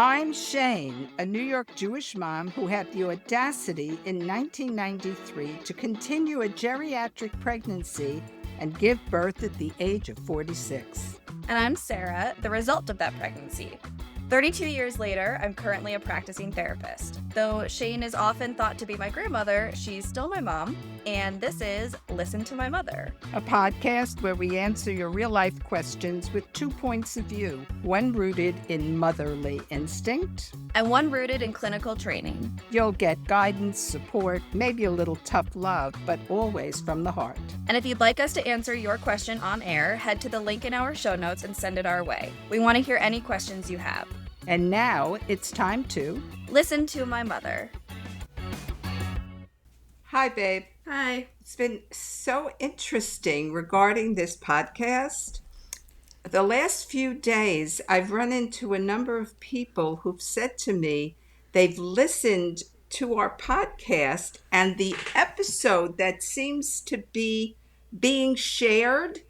I'm Shain, a New York Jewish mom who had the audacity in 1993 to continue a geriatric pregnancy and give birth at the age of 46. And I'm Sarah, the result of that pregnancy. 32 years later, I'm currently a practicing therapist. Though Shain is often thought to be my grandmother, she's still my mom, and this is Listen to My Mother, a podcast where we answer your real-life questions with 2 points of view, one rooted in motherly instinct, and one rooted in clinical training. You'll get guidance, support, maybe a little tough love, but always from the heart. And if you'd like us to answer your question on air, head to the link in our show notes and send it our way. We want to hear any questions you have. And now it's time to Listen to My Mother. Hi, babe. Hi. It's been so interesting regarding this podcast. The last few days, I've run into a number of people who've said to me they've listened to our podcast, and the episode that seems to be being shared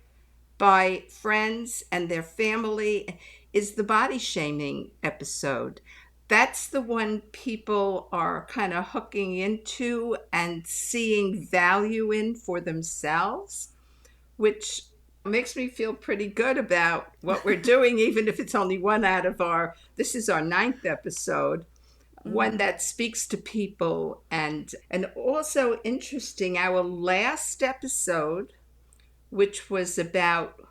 by friends and their family is the body shaming episode. That's the one people are kind of hooking into and seeing value in for themselves, which makes me feel pretty good about what we're doing, even if it's only one out of this is our 9th episode, one that speaks to people. And also interesting, our last episode, which was about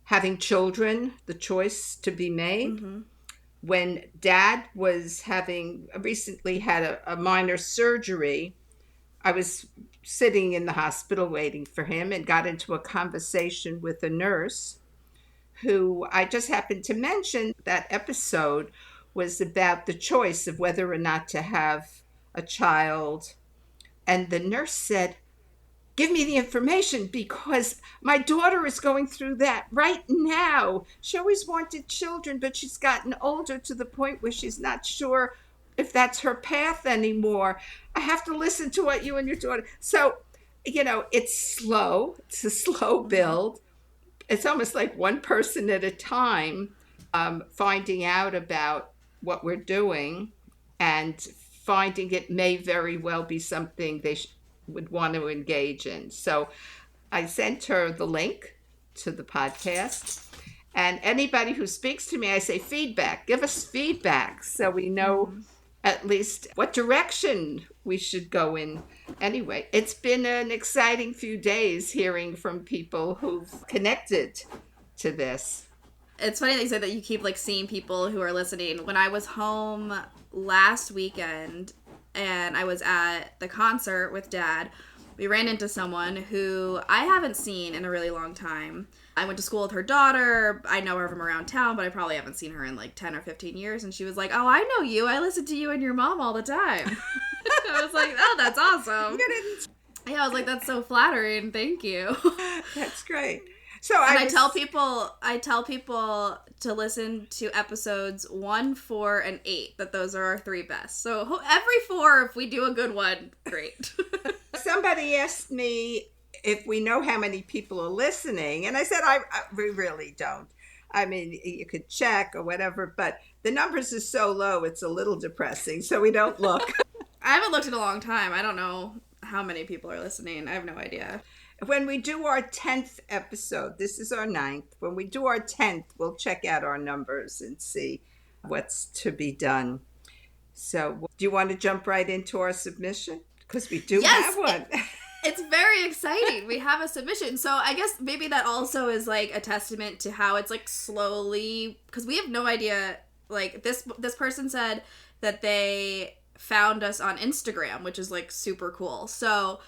having children, the choice to be made. Mm-hmm. When Dad was recently had a minor surgery, I was sitting in the hospital waiting for him and got into a conversation with a nurse who I just happened to mention. That episode was about the choice of whether or not to have a child. And the nurse said, "Give me the information because my daughter is going through that right now. She always wanted children, but she's gotten older to the point where she's not sure if that's her path anymore. I have to listen to what you and your daughter." So, it's slow. It's a slow build. It's almost like one person at a time finding out about what we're doing and finding it may very well be something they would want to engage in. So I sent her the link to the podcast, and anybody who speaks to me, I say feedback, give us feedback so we know at least what direction we should go in. Anyway, it's been an exciting few days hearing from people who've connected to this. It's funny they say that you keep seeing people who are listening. When I was home last weekend and I was at the concert with Dad, we ran into someone who I haven't seen in a really long time. I went to school with her daughter. I know her from around town, but I probably haven't seen her in 10 or 15 years. And she was like, "Oh, I know you. I listen to you and your mom all the time." I was like, "Oh, that's awesome." Yeah, I was like, "That's so flattering. Thank you." That's great. So I tell people to listen to episodes 1, 4, and 8, that those are our 3 best. So every 4, if we do a good one, great. Somebody asked me if we know how many people are listening, and I said, we really don't. I mean, you could check or whatever, but the numbers are so low, it's a little depressing, so we don't look. I haven't looked in a long time. I don't know how many people are listening. I have no idea. When we do our 10th episode, this is our 9th. When we do our 10th, we'll check out our numbers and see what's to be done. So do you want to jump right into our submission? Because we do have one. It's very exciting. We have a submission. So I guess maybe that also is a testament to how it's slowly, because we have no idea. This person said that they found us on Instagram, which is super cool. So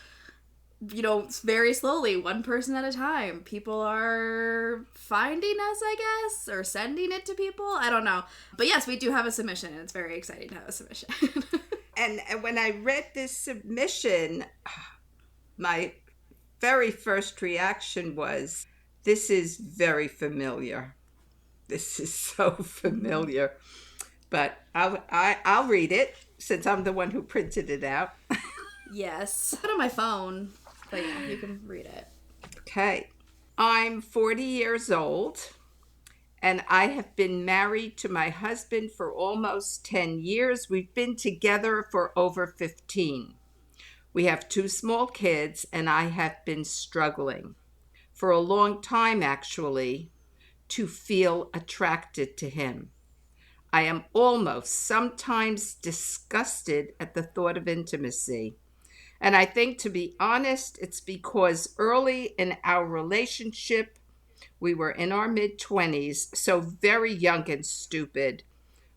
very slowly, one person at a time, people are finding us, I guess, or sending it to people. I don't know. But yes, we do have a submission, and it's very exciting to have a submission. And when I read this submission, my very first reaction was, this is very familiar. This is so familiar. But I'll read it, since I'm the one who printed it out. Yes. Put it on my phone. But yeah, you can read it. Okay. I'm 40 years old, And I have been married to my husband for almost 10 years. We've been together for over 15. We have two small kids, and I have been struggling for a long time, actually, to feel attracted to him. I am almost sometimes disgusted at the thought of intimacy. And I think, to be honest, it's because early in our relationship, we were in our mid 20s, so very young and stupid.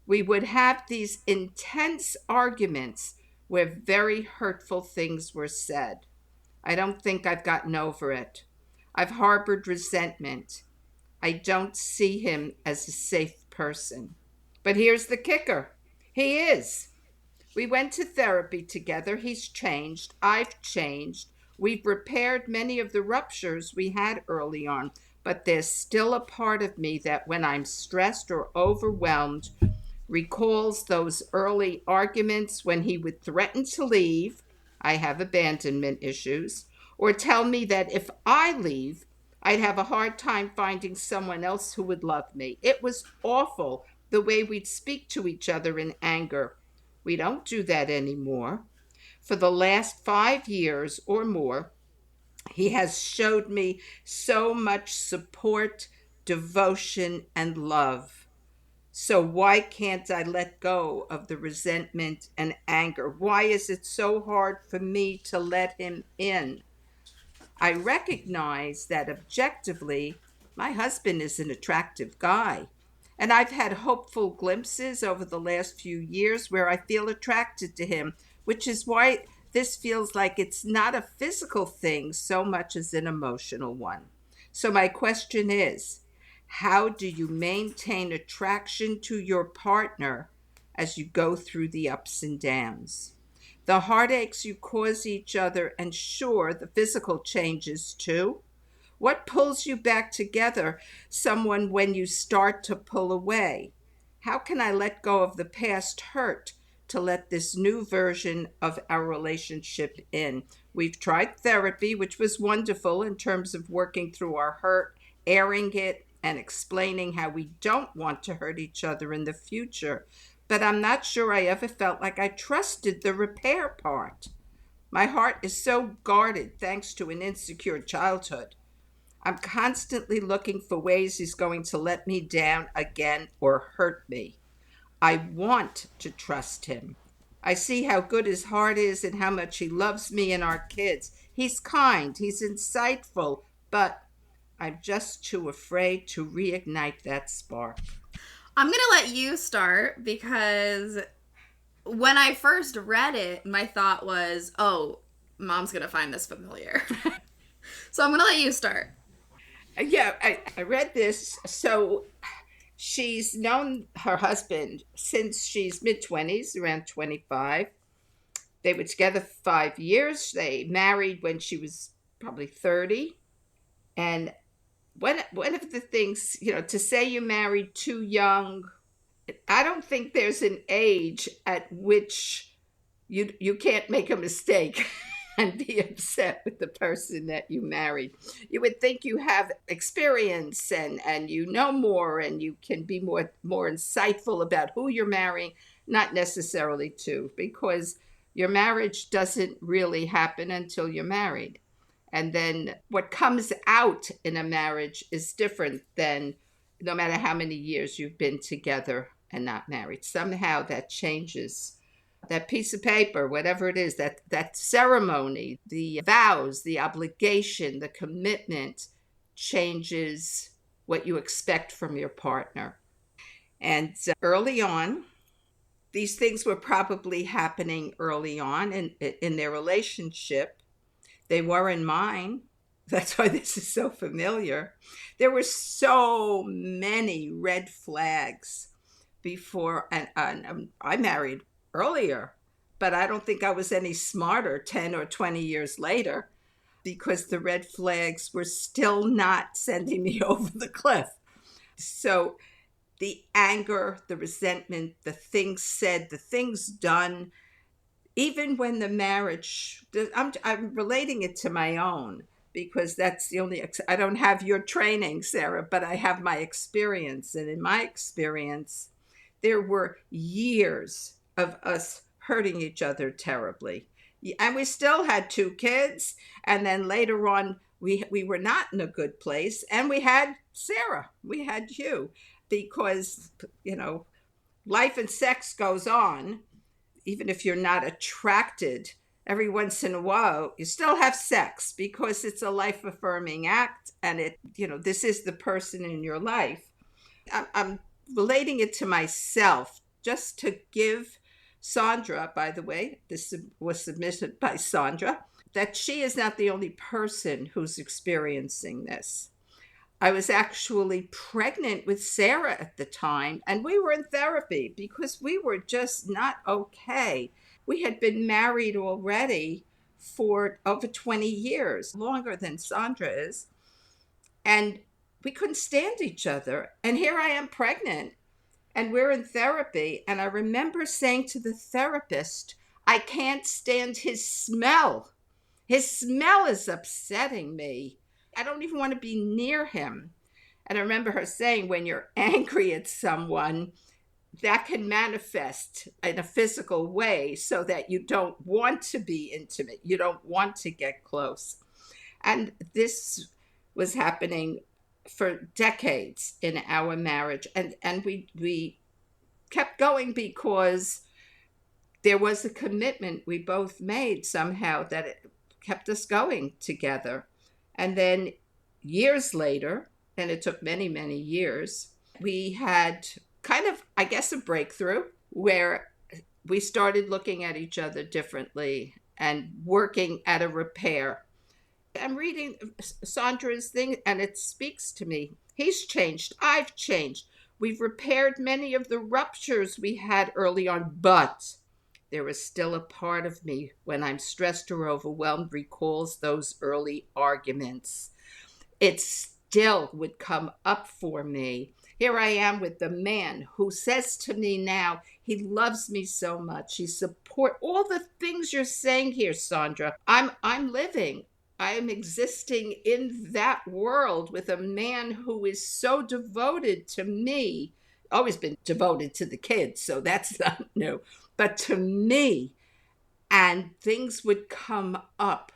We would have these intense arguments where very hurtful things were said. I don't think I've gotten over it. I've harbored resentment. I don't see him as a safe person. But here's the kicker, he is. We went to therapy together. He's changed. I've changed. We've repaired many of the ruptures we had early on, but there's still a part of me that when I'm stressed or overwhelmed, recalls those early arguments when he would threaten to leave. I have abandonment issues. Or tell me that if I leave, I'd have a hard time finding someone else who would love me. It was awful the way we'd speak to each other in anger. We don't do that anymore. For the last 5 years or more, he has showed me so much support, devotion, and love. So why can't I let go of the resentment and anger? Why is it so hard for me to let him in? I recognize that objectively, my husband is an attractive guy. And I've had hopeful glimpses over the last few years where I feel attracted to him, which is why this feels like it's not a physical thing so much as an emotional one. So, my question is, how do you maintain attraction to your partner as you go through the ups and downs? The heartaches you cause each other, and sure, the physical changes too. What pulls you back together, someone, when you start to pull away? How can I let go of the past hurt to let this new version of our relationship in? We've tried therapy, which was wonderful in terms of working through our hurt, airing it, and explaining how we don't want to hurt each other in the future. But I'm not sure I ever felt like I trusted the repair part. My heart is so guarded thanks to an insecure childhood. I'm constantly looking for ways he's going to let me down again or hurt me. I want to trust him. I see how good his heart is and how much he loves me and our kids. He's kind, he's insightful, but I'm just too afraid to reignite that spark. I'm going to let you start because when I first read it, my thought was, oh, mom's going to find this familiar. So I'm going to let you start. Yeah, I read this. So she's known her husband since she's mid 20s, around 25. They were together for 5 years. They married when she was probably 30. And one of the things, to say you married too young, I don't think there's an age at which you can't make a mistake and be upset with the person that you married. You would think you have experience and you know more and you can be more insightful about who you're marrying, not necessarily to, because your marriage doesn't really happen until you're married. And then what comes out in a marriage is different than no matter how many years you've been together and not married. Somehow that changes. That piece of paper, whatever it is, that ceremony, the vows, the obligation, the commitment changes what you expect from your partner. And early on, these things were probably happening early on in their relationship. They were in mine. That's why this is so familiar. There were so many red flags before, and I married earlier, but I don't think I was any smarter 10 or 20 years later because the red flags were still not sending me over the cliff. So the anger, the resentment, the things said, the things done, even when the marriage, I'm relating it to my own. because that's the only, I don't have your training, Sarah, but I have my experience. And in my experience, there were years of us hurting each other terribly. And we still had two kids. And then later on, we were not in a good place. And we had Sarah, we had you, because, you know, life and sex goes on. Even if you're not attracted, every once in a while, you still have sex because it's a life affirming act. And this is the person in your life. I'm relating it to myself just to give Sandra, by the way, this was submitted by Sandra, that she is not the only person who's experiencing this. I was actually pregnant with Sarah at the time, and we were in therapy because we were just not okay. We had been married already for over 20 years, longer than Sandra is, and we couldn't stand each other. And here I am pregnant, and we're in therapy. And I remember saying to the therapist, I can't stand his smell. His smell is upsetting me. I don't even want to be near him. And I remember her saying, when you're angry at someone, that can manifest in a physical way so that you don't want to be intimate. You don't want to get close. And this was happening for decades in our marriage. And we kept going because there was a commitment we both made somehow that it kept us going together. And then years later, and it took many, many years, we had kind of, I guess, a breakthrough where we started looking at each other differently and working at a repair. I'm reading Sandra's thing, and it speaks to me. He's changed. I've changed. We've repaired many of the ruptures we had early on, but there is still a part of me when I'm stressed or overwhelmed recalls those early arguments. It still would come up for me. Here I am with the man who says to me now, he loves me so much. He supports all the things you're saying here, Sandra. I'm living. I am existing in that world with a man who is so devoted to me. Always been devoted to the kids, so that's not new. But to me, and things would come up.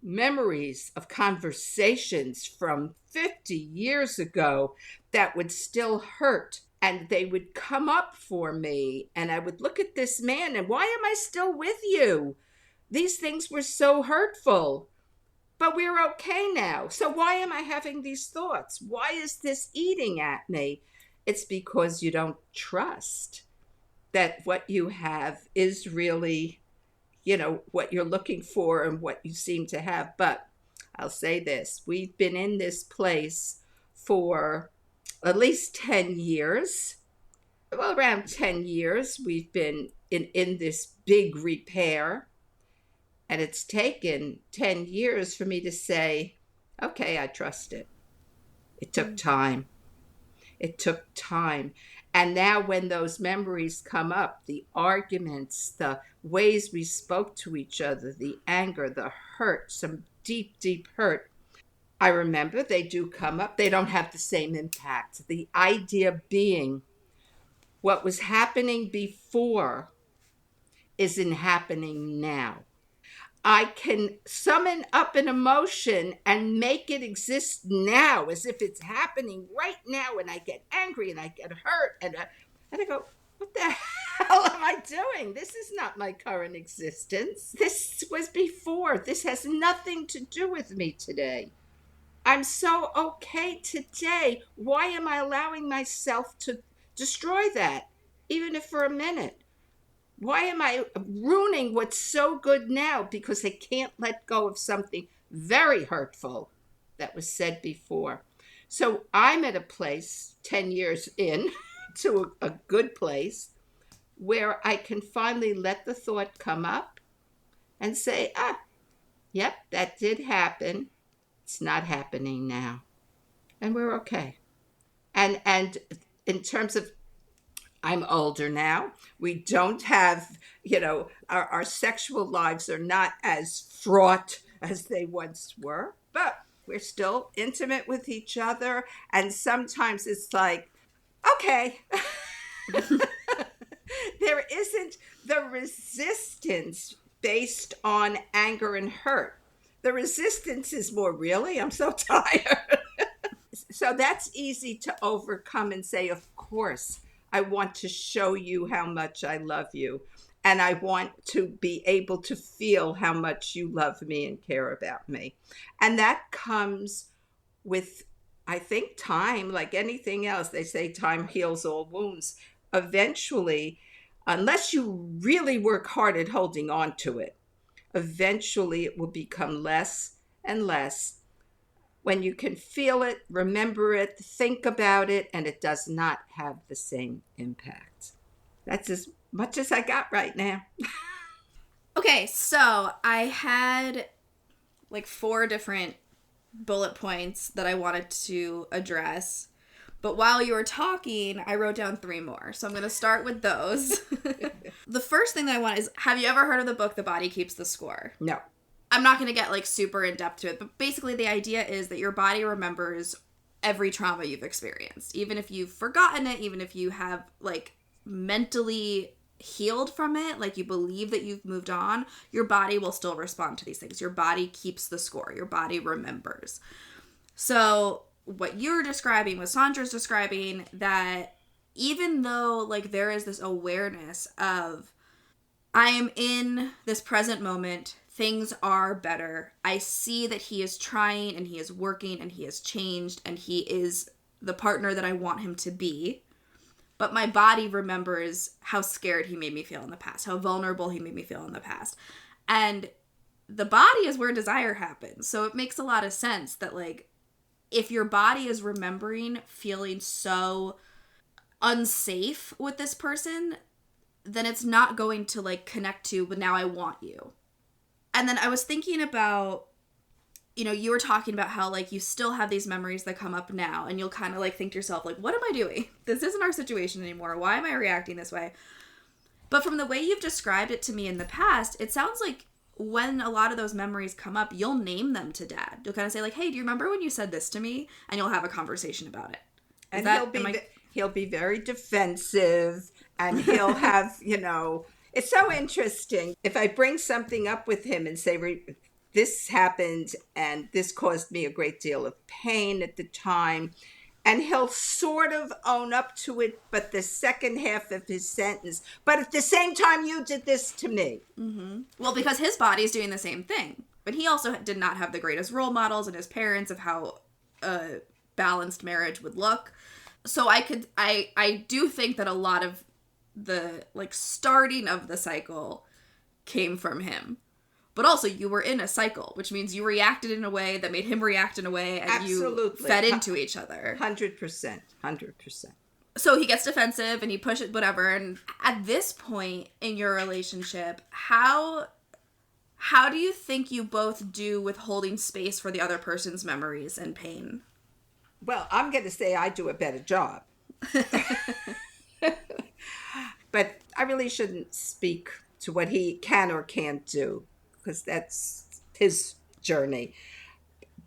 Memories of conversations from 50 years ago that would still hurt. And they would come up for me. And I would look at this man and, why am I still with you? These things were so hurtful. But we're okay now. So why am I having these thoughts? Why is this eating at me? It's because you don't trust that what you have is really, what you're looking for and what you seem to have. But I'll say this, we've been in this place for at least 10 years. Well, around 10 years, we've been in this big repair. And it's taken 10 years for me to say, okay, I trust it. It took time. It took time. And now when those memories come up, the arguments, the ways we spoke to each other, the anger, the hurt, some deep, deep hurt, I remember they do come up. They don't have the same impact. The idea being what was happening before isn't happening now. I can summon up an emotion and make it exist now as if it's happening right now. And I get angry and I get hurt. And I go, what the hell am I doing? This is not my current existence. This was before. This has nothing to do with me today. I'm so okay today. Why am I allowing myself to destroy that, even if for a minute? Why am I ruining what's so good now because I can't let go of something very hurtful that was said before? So I'm at a place 10 years in to a good place where I can finally let the thought come up and say, yep, that did happen. It's not happening now. And we're okay. And in terms of, I'm older now. We don't have, our sexual lives are not as fraught as they once were. but we're still intimate with each other. And sometimes it's like, okay. There isn't the resistance based on anger and hurt. The resistance is more, really, I'm so tired. So that's easy to overcome and say, of course, I want to show you how much I love you. And I want to be able to feel how much you love me and care about me. And that comes with, I think, time, like anything else. They say time heals all wounds. Eventually, unless you really work hard at holding on to it, eventually it will become less and less when you can feel it, remember it, think about it, and it does not have the same impact. That's as much as I got right now. Okay, so I had like 4 different bullet points that I wanted to address. But while you were talking, I wrote down 3 more. So I'm going to start with those. The first thing that I want is, have you ever heard of the book The Body Keeps the Score? No. I'm not going to get like super in depth to it, but basically the idea is that your body remembers every trauma you've experienced. Even if you've forgotten it, even if you have like mentally healed from it, like you believe that you've moved on, your body will still respond to these things. Your body keeps the score. Your body remembers. So what you're describing, what Sandra's describing, that even though like there is this awareness of, I am in this present moment, things are better, I see that he is trying and he is working and he has changed and he is the partner that I want him to be, but my body remembers how scared he made me feel in the past, how vulnerable he made me feel in the past. And the body is where desire happens. So it makes a lot of sense that like, if your body is remembering feeling so unsafe with this person, then it's not going to like connect to, but now I want you. And then I was thinking about, you know, you were talking about how like you still have these memories that come up now, and you'll kind of like think to yourself, like, what am I doing? This isn't our situation anymore. Why am I reacting this way? But from the way you've described it to me in the past, it sounds like when a lot of those memories come up, you'll name them to Dad. You'll kind of say like, hey, do you remember when you said this to me? And you'll have a conversation about it. And he'll be very defensive, and he'll have, you know, it's so interesting. If I bring something up with him and say, this happened and this caused me a great deal of pain at the time, and he'll sort of own up to it, but the second half of his sentence, but at the same time, you did this to me. Mm-hmm. Well, because his body's doing the same thing. But he also did not have the greatest role models in his parents of how a balanced marriage would look. So I do think that a lot of the like starting of the cycle came from him. But also you were in a cycle, which means you reacted in a way that made him react in a way, and Absolutely. You fed into each other. 100%. So he gets defensive and he pushes whatever. And at this point in your relationship, how do you think you both do with holding space for the other person's memories and pain? Well, I'm going to say I do a better job. But I really shouldn't speak to what he can or can't do, because that's his journey.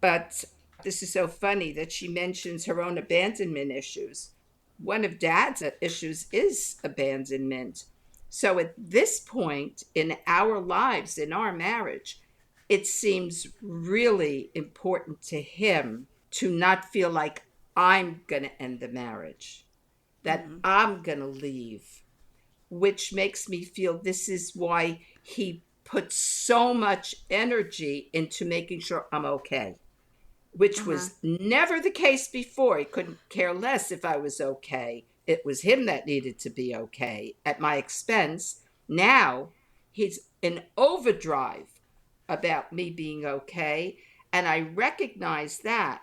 But this is so funny that she mentions her own abandonment issues. One of Dad's issues is abandonment. So at this point in our lives, in our marriage, it seems really important to him to not feel like I'm going to end the marriage, that I'm going to leave, which makes me feel this is why he puts so much energy into making sure I'm okay, which was never the case before. He couldn't care less if I was okay. It was him that needed to be okay at my expense. Now he's in overdrive about me being okay. And I recognize that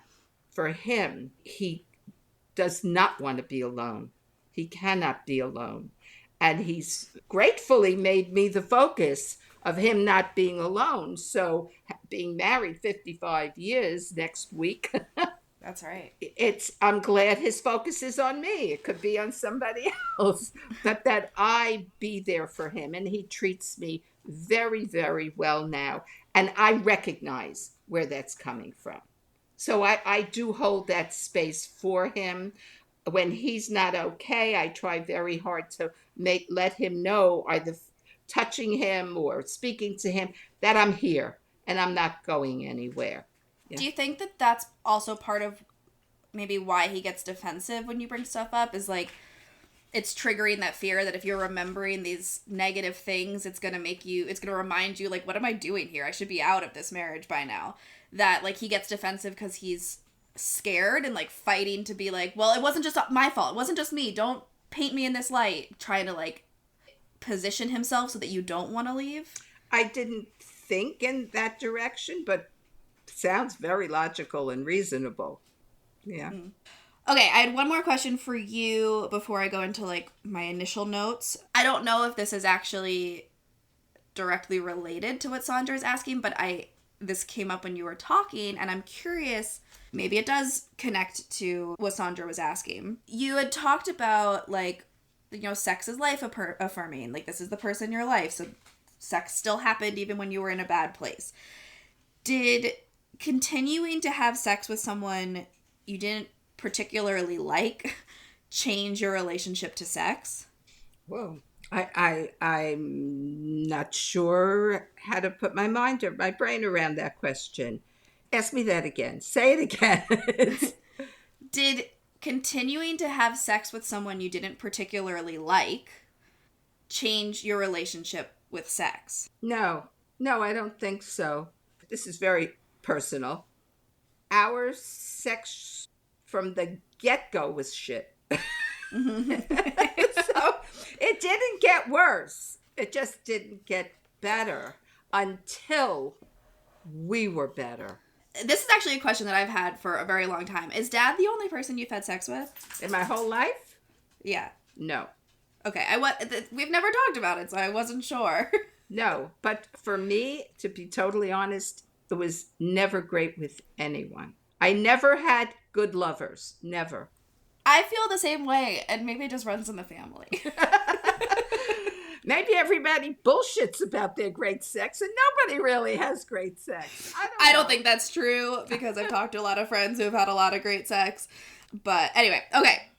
for him, he does not want to be alone. He cannot be alone. And he's gratefully made me the focus of him not being alone. So being married 55 years next week. That's right. I'm glad his focus is on me. It could be on somebody else, but that I be there for him. And he treats me very, very well now. And I recognize where that's coming from. So I do hold that space for him. When he's not okay, I try very hard to let him know, either touching him or speaking to him, that I'm here and I'm not going anywhere. Yeah. Do you think that that's also part of maybe why he gets defensive when you bring stuff up? Is like it's triggering that fear that if you're remembering these negative things, it's going to remind you, like, what am I doing here? I should be out of this marriage by now. That, like, he gets defensive because he's scared and, like, fighting to be like, well, it wasn't just my fault. It wasn't just me. Don't paint me in this light. Trying to, like, position himself so that you don't want to leave. I didn't think in that direction, but sounds very logical and reasonable. Yeah. Mm. Okay, I had one more question for you before I go into, like, my initial notes. I don't know if this is actually directly related to what Sandra is asking, but this came up when you were talking, and I'm curious, maybe it does connect to what Sandra was asking. You had talked about, like, you know, sex is life affirming. Like, this is the person in your life, so sex still happened even when you were in a bad place. Did continuing to have sex with someone you didn't particularly like change your relationship to sex? Whoa. I'm not sure how to put my brain around that question. Ask me that again. Say it again. Did continuing to have sex with someone you didn't particularly like change your relationship with sex? No, I don't think so. This is very personal. Our sex from the get-go was shit. So it didn't get worse. It just didn't get better until we were better. This is actually a question that I've had for a very long time. Is Dad the only person you've had sex with? In my whole life? Yeah. No. Okay. We've never talked about it, so I wasn't sure. No. But for me, to be totally honest, it was never great with anyone. I never had good lovers. Never. I feel the same way, and maybe it just runs in the family. Maybe everybody bullshits about their great sex, and nobody really has great sex. I don't think that's true, because I've talked to a lot of friends who have had a lot of great sex. But anyway, okay.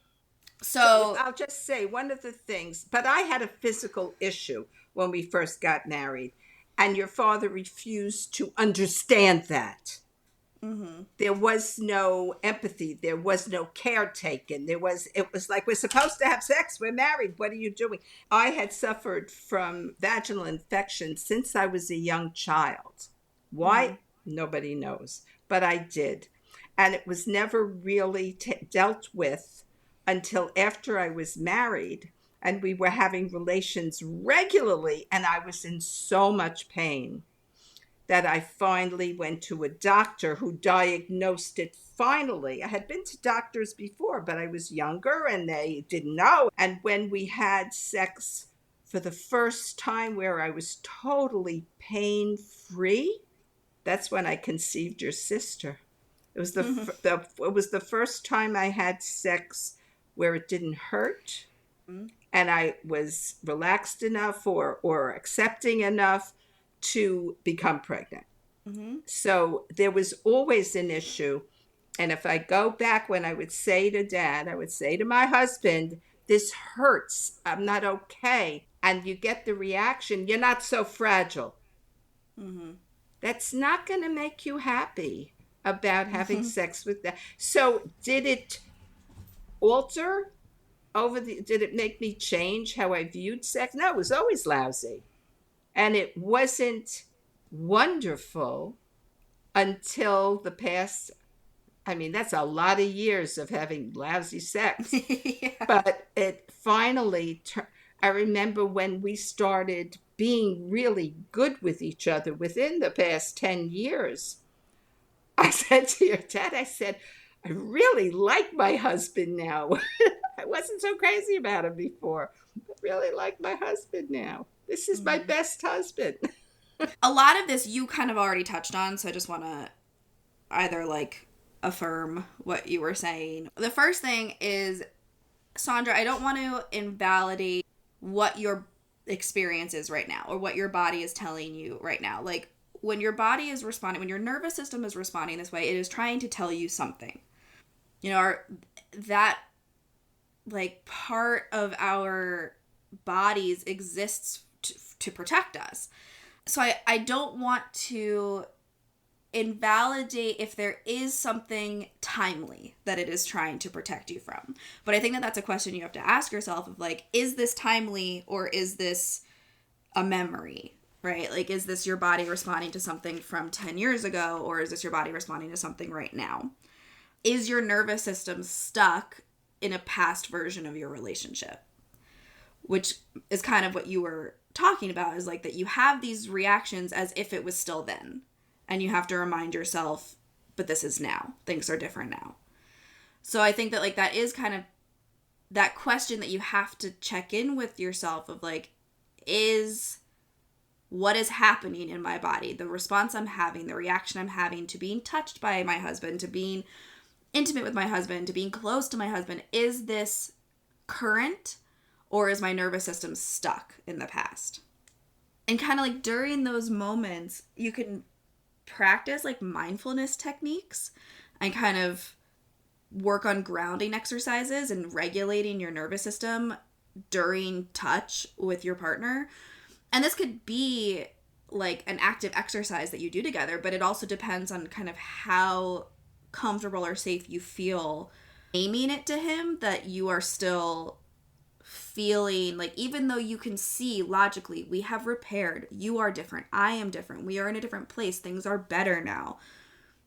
So I'll just say one of the things, but I had a physical issue when we first got married, and your father refused to understand that. Mm-hmm. There was no empathy. There was no care taken. It was like, we're supposed to have sex. We're married. What are you doing? I had suffered from vaginal infection since I was a young child. Why? Mm-hmm. Nobody knows. But I did. And it was never really dealt with until after I was married and we were having relations regularly. And I was in so much pain that I finally went to a doctor who diagnosed it finally. I had been to doctors before, but I was younger and they didn't know. And when we had sex for the first time where I was totally pain-free, that's when I conceived your sister. It was it was the first time I had sex where it didn't hurt, and I was relaxed enough or accepting enough to become pregnant. Mm-hmm. So there was always an issue. And if I go back, when I would say to Dad, I would say to my husband, this hurts. I'm not okay. And you get the reaction, you're not so fragile. Mm-hmm. That's not going to make you happy about having sex with that. So did it alter did it make me change how I viewed sex? No, it was always lousy. And it wasn't wonderful until the past, I mean, that's a lot of years of having lousy sex. Yeah. But it finally, I remember when we started being really good with each other within the past 10 years. I said to your dad, I said, I really like my husband now. I wasn't so crazy about him before. I really like my husband now. This is my best husband. A lot of this you kind of already touched on, so I just want to either like affirm what you were saying. The first thing is, Sandra, I don't want to invalidate what your experience is right now, or what your body is telling you right now. Like, when your body is responding, when your nervous system is responding this way, it is trying to tell you something. You know, that like part of our bodies exists to protect us. So I don't want to invalidate if there is something timely that it is trying to protect you from. But I think that that's a question you have to ask yourself of like, is this timely or is this a memory, right? Like, is this your body responding to something from 10 years ago, or is this your body responding to something right now? Is your nervous system stuck in a past version of your relationship? Which is kind of what you were talking about, is like that you have these reactions as if it was still then. And you have to remind yourself, but this is now. Things are different now. So I think that like that is kind of that question that you have to check in with yourself of like, is what is happening in my body, the response I'm having, the reaction I'm having to being touched by my husband, to being intimate with my husband, to being close to my husband, is this current, or is my nervous system stuck in the past? And kind of like during those moments, you can practice like mindfulness techniques and kind of work on grounding exercises and regulating your nervous system during touch with your partner. And this could be like an active exercise that you do together, but it also depends on kind of how comfortable or safe you feel aiming it to him, that you are still feeling like, even though you can see logically, we have repaired, you are different, I am different, we are in a different place, things are better now,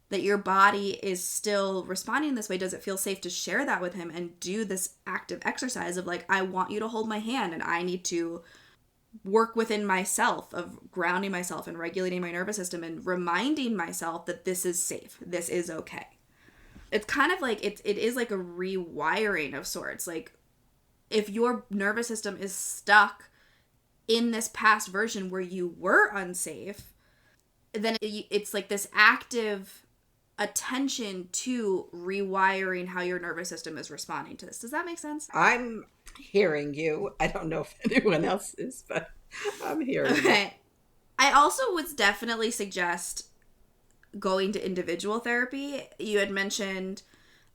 that your body is still responding this way. Does it feel safe to share that with him and do this active exercise of like, I want you to hold my hand and I need to work within myself of grounding myself and regulating my nervous system and reminding myself that this is safe, this is okay. It's kind of like it is like a rewiring of sorts. Like, if your nervous system is stuck in this past version where you were unsafe, then it's like this active attention to rewiring how your nervous system is responding to this. Does that make sense? I'm hearing you. I don't know if anyone else is, but I'm hearing you. I also would definitely suggest going to individual therapy. You had mentioned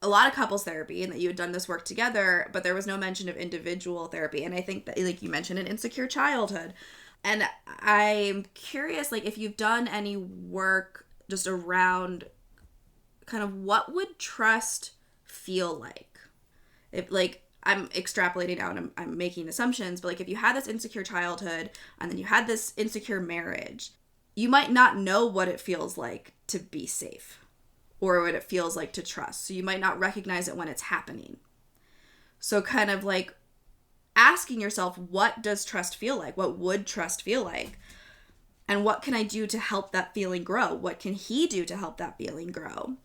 a lot of couples therapy and that you had done this work together, but there was no mention of individual therapy. And I think that, like, you mentioned an insecure childhood. And I'm curious, like, if you've done any work just around kind of what would trust feel like? If, like, I'm extrapolating out and I'm making assumptions, but like, if you had this insecure childhood and then you had this insecure marriage, you might not know what it feels like to be safe or what it feels like to trust. So you might not recognize it when it's happening. So kind of like asking yourself, what does trust feel like? What would trust feel like? And what can I do to help that feeling grow? What can he do to help that feeling grow?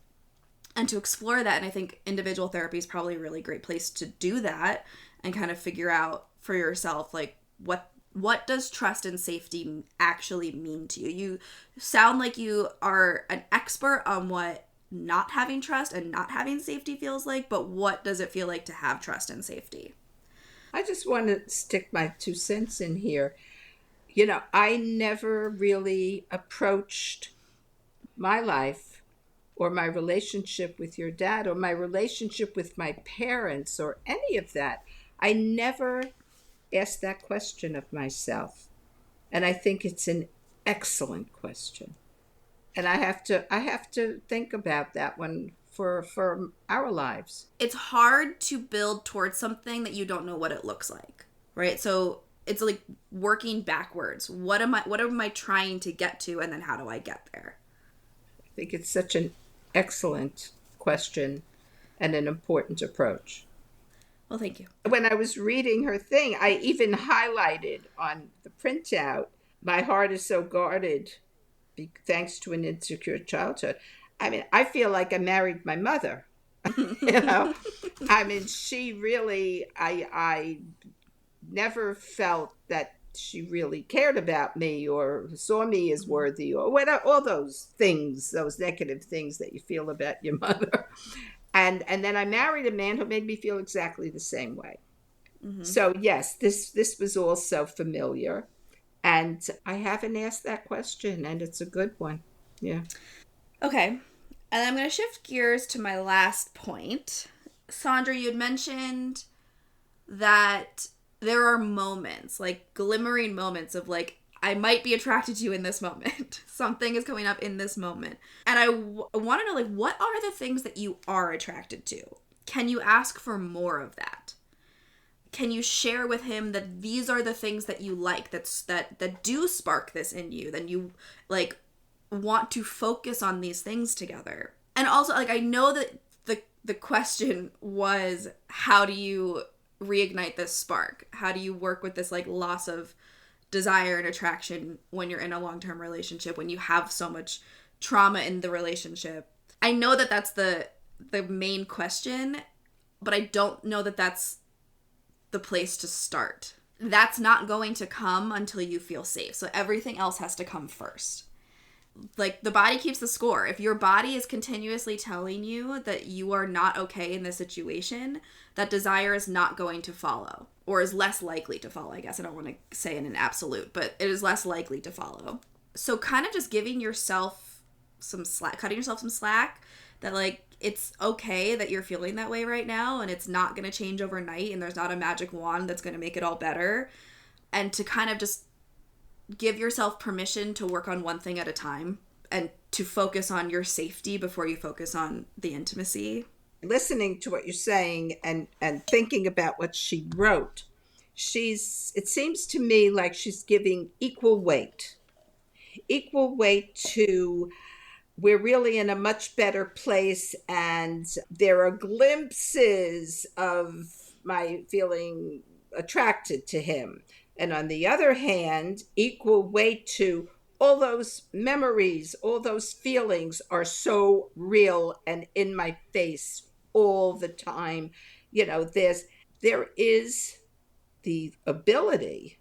And to explore that. And I think individual therapy is probably a really great place to do that and kind of figure out for yourself, like, what does trust and safety actually mean to you? You sound like you are an expert on what not having trust and not having safety feels like, but what does it feel like to have trust and safety? I just want to stick my 2 cents in here. You know, I never really approached my life or my relationship with your dad or my relationship with my parents or any of that. I never asked that question of myself. And I think it's an excellent question. And I have to think about that one for our lives. It's hard to build towards something that you don't know what it looks like, right? So it's like working backwards. What am I trying to get to, and then how do I get there? I think it's such an excellent question and an important approach. Well, thank you. When I was reading her thing, I even highlighted on the printout, my heart is so guarded thanks to an insecure childhood. I mean, I feel like I married my mother. You know, I mean, she really, I never felt that she really cared about me or saw me as worthy or whatever, all those things, those negative things that you feel about your mother. And then I married a man who made me feel exactly the same way. So yes, this was also familiar. And I haven't asked that question, and it's a good one. Yeah. Okay. And I'm going to shift gears to my last point. Sandra, you had mentioned that there are moments, like glimmering moments of like, I might be attracted to you in this moment. Something is coming up in this moment. And I want to know, like, what are the things that you are attracted to? Can you ask for more of that? Can you share with him that these are the things that you like, that do spark this in you, then you like want to focus on these things together? And also, like, I know that the question was, how do you reignite this spark? How do you work with this like loss of desire and attraction when you're in a long-term relationship, when you have so much trauma in the relationship? I know that that's the main question, but I don't know that that's the place to start. That's not going to come until you feel safe. So everything else has to come first. Like, the body keeps the score. If your body is continuously telling you that you are not okay in this situation, that desire is not going to follow, or is less likely to follow. I guess I don't want to say in an absolute, but it is less likely to follow. So kind of just giving yourself some slack, cutting yourself some slack, that like, it's okay that you're feeling that way right now, and it's not going to change overnight, and there's not a magic wand that's going to make it all better. And to kind of just give yourself permission to work on one thing at a time, and to focus on your safety before you focus on the intimacy. Listening to what you're saying and thinking about what she wrote, it seems to me like she's giving equal weight to, we're really in a much better place, and there are glimpses of my feeling attracted to him. And on the other hand, equal weight to, all those memories, all those feelings are so real and in my face all the time. There is the ability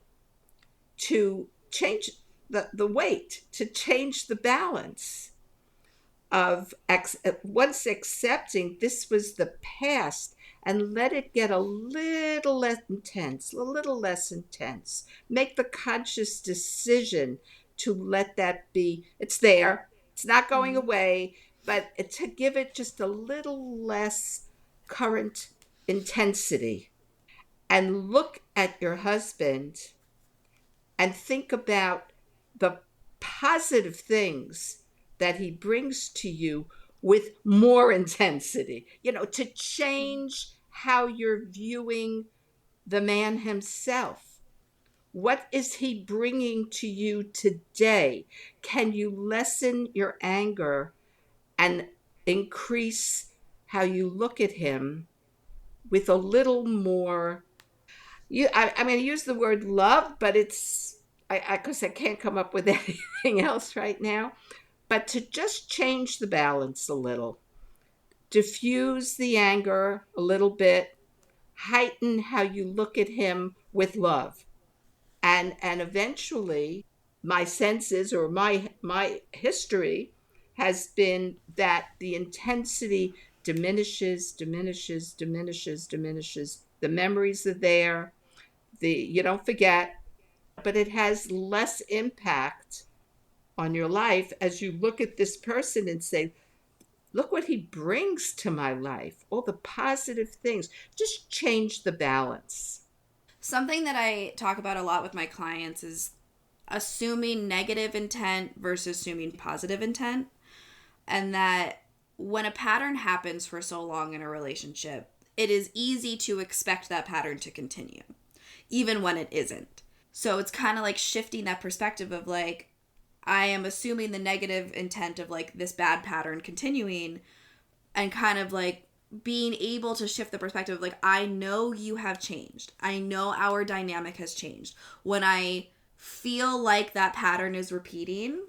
to change the weight, to change the balance of once accepting this was the past, and let it get a little less intense, a little less intense. Make the conscious decision to let that be. It's there, it's not going away, but to give it just a little less current intensity. And look at your husband and think about the positive things that he brings to you with more intensity, to change how you're viewing the man himself. What is he bringing to you today? Can you lessen your anger and increase how you look at him with a little more? I'm going to use the word love, but because I can't come up with anything else right now. But to just change the balance a little, diffuse the anger a little bit, heighten how you look at him with love. And eventually, my senses, or my history has been that the intensity diminishes. The memories are there. You don't forget, but it has less impact on your life as you look at this person and say, look what he brings to my life, all the positive things. Just change the balance. Something that I talk about a lot with my clients is assuming negative intent versus assuming positive intent. And that when a pattern happens for so long in a relationship, it is easy to expect that pattern to continue, even when it isn't. So it's kind of like shifting that perspective of like, I am assuming the negative intent of like this bad pattern continuing, and kind of like being able to shift the perspective of like, I know you have changed. I know our dynamic has changed. When I feel like that pattern is repeating,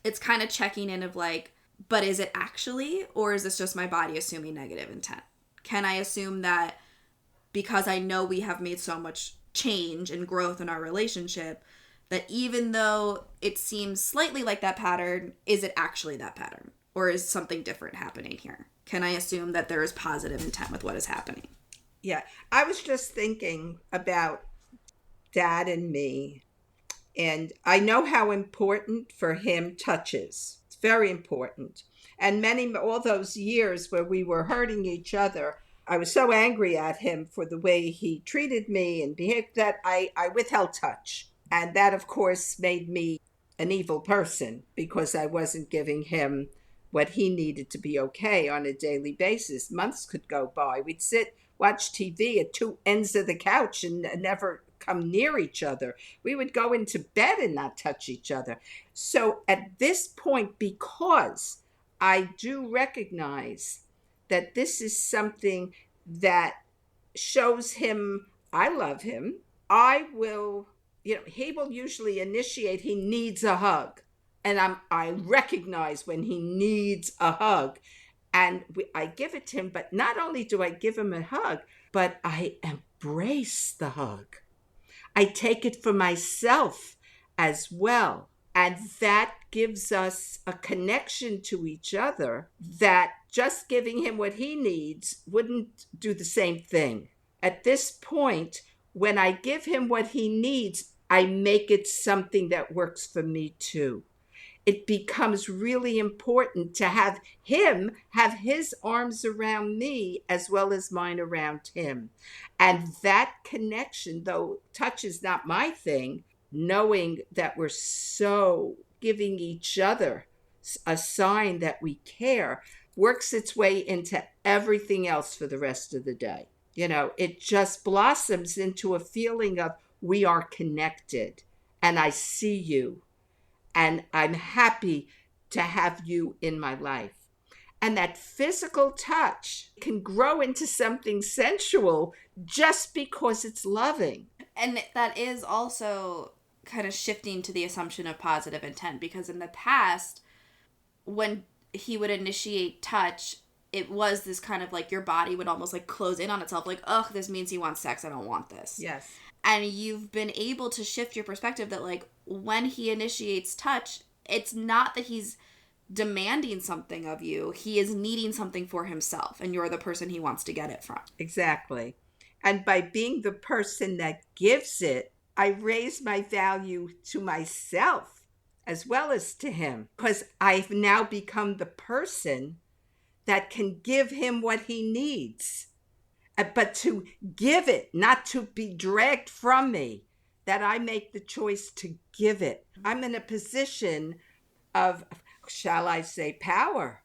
it's kind of checking in of like, but is it actually, or is this just my body assuming negative intent? Can I assume that because I know we have made so much change and growth in our relationship, that even though it seems slightly like that pattern, is it actually that pattern? Or is something different happening here? Can I assume that there is positive intent with what is happening? Yeah. I was just thinking about Dad and me, and I know how important for him touch is. It's very important. And all those years where we were hurting each other, I was so angry at him for the way he treated me and behaved that I withheld touch. And that, of course, made me an evil person because I wasn't giving him what he needed to be okay on a daily basis. Months could go by. We'd sit, watch TV at two ends of the couch and never come near each other. We would go into bed and not touch each other. So at this point, because I do recognize that this is something that shows him I love him, I will, he will usually initiate, he needs a hug. And I recognize when he needs a hug. And I give it to him, but not only do I give him a hug, but I embrace the hug. I take it for myself as well. And that gives us a connection to each other that just giving him what he needs wouldn't do the same thing. At this point, when I give him what he needs, I make it something that works for me too. It becomes really important to have him have his arms around me as well as mine around him. And that connection, though touch is not my thing, knowing that we're so giving each other a sign that we care, works its way into everything else for the rest of the day. It just blossoms into a feeling of we are connected and I see you and I'm happy to have you in my life. And that physical touch can grow into something sensual just because it's loving. And that is also kind of shifting to the assumption of positive intent, because in the past, when he would initiate touch, it was this kind of like your body would almost like close in on itself, like, oh, this means he wants sex, I don't want this. Yes. And you've been able to shift your perspective that like when he initiates touch, it's not that he's demanding something of you, he is needing something for himself, and you're the person he wants to get it from. Exactly. And by being the person that gives it, I raise my value to myself as well as to him, because I've now become the person that can give him what he needs. But to give it, not to be dragged from me, that I make the choice to give it. I'm in a position of, shall I say, power.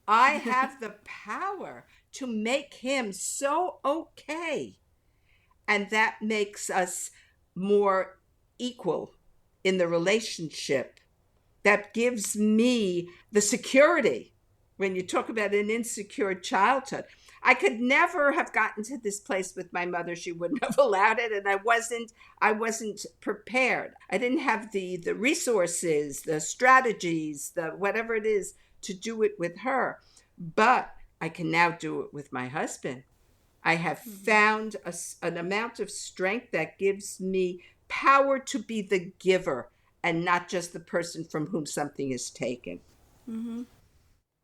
I have the power to make him so okay. And that makes us more equal in the relationship. That gives me the security. When you talk about an insecure childhood, I could never have gotten to this place with my mother. She wouldn't have allowed it. And I wasn't prepared. I didn't have the resources, the strategies, the whatever it is to do it with her. But I can now do it with my husband. I have found an amount of strength that gives me power to be the giver and not just the person from whom something is taken. Mm-hmm.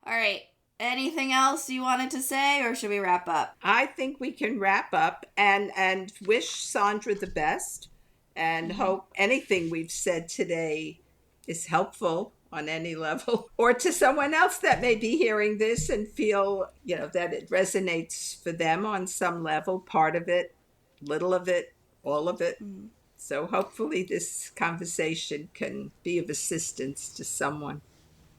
All right. Anything else you wanted to say, or should we wrap up? I think we can wrap up and wish Sandra the best and hope anything we've said today is helpful on any level, or to someone else that may be hearing this and feel, that it resonates for them on some level, part of it, little of it, all of it. Mm-hmm. So hopefully this conversation can be of assistance to someone.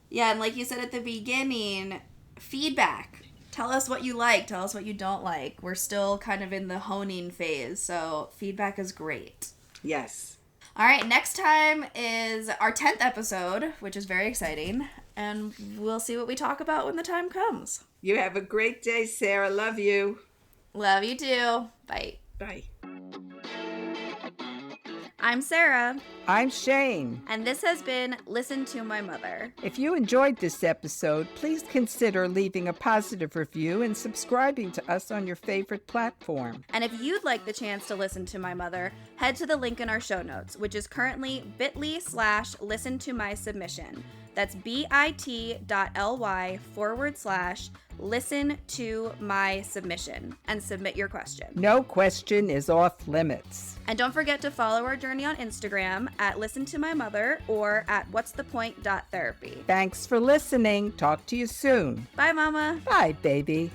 Yeah, and like you said at the beginning, feedback. Tell us what you like. Tell us what you don't like. We're still kind of in the honing phase, so feedback is great. Yes. All right, next time is our 10th episode, which is very exciting, and we'll see what we talk about when the time comes. You have a great day, Sarah. Love you. Love you too. Bye. Bye. I'm Sarah. I'm Shain. And this has been Listen to My Mother. If you enjoyed this episode, please consider leaving a positive review and subscribing to us on your favorite platform. And if you'd like the chance to listen to my mother, head to the link in our show notes, which is currently bit.ly/listen to my submission. That's bit.ly/listen listen to my submission and submit your question. No question is off limits. And don't forget to follow our journey on Instagram at Listen to My Mother or at whatsthepoint.therapy. Thanks for listening. Talk to you soon. Bye, Mama. Bye, baby.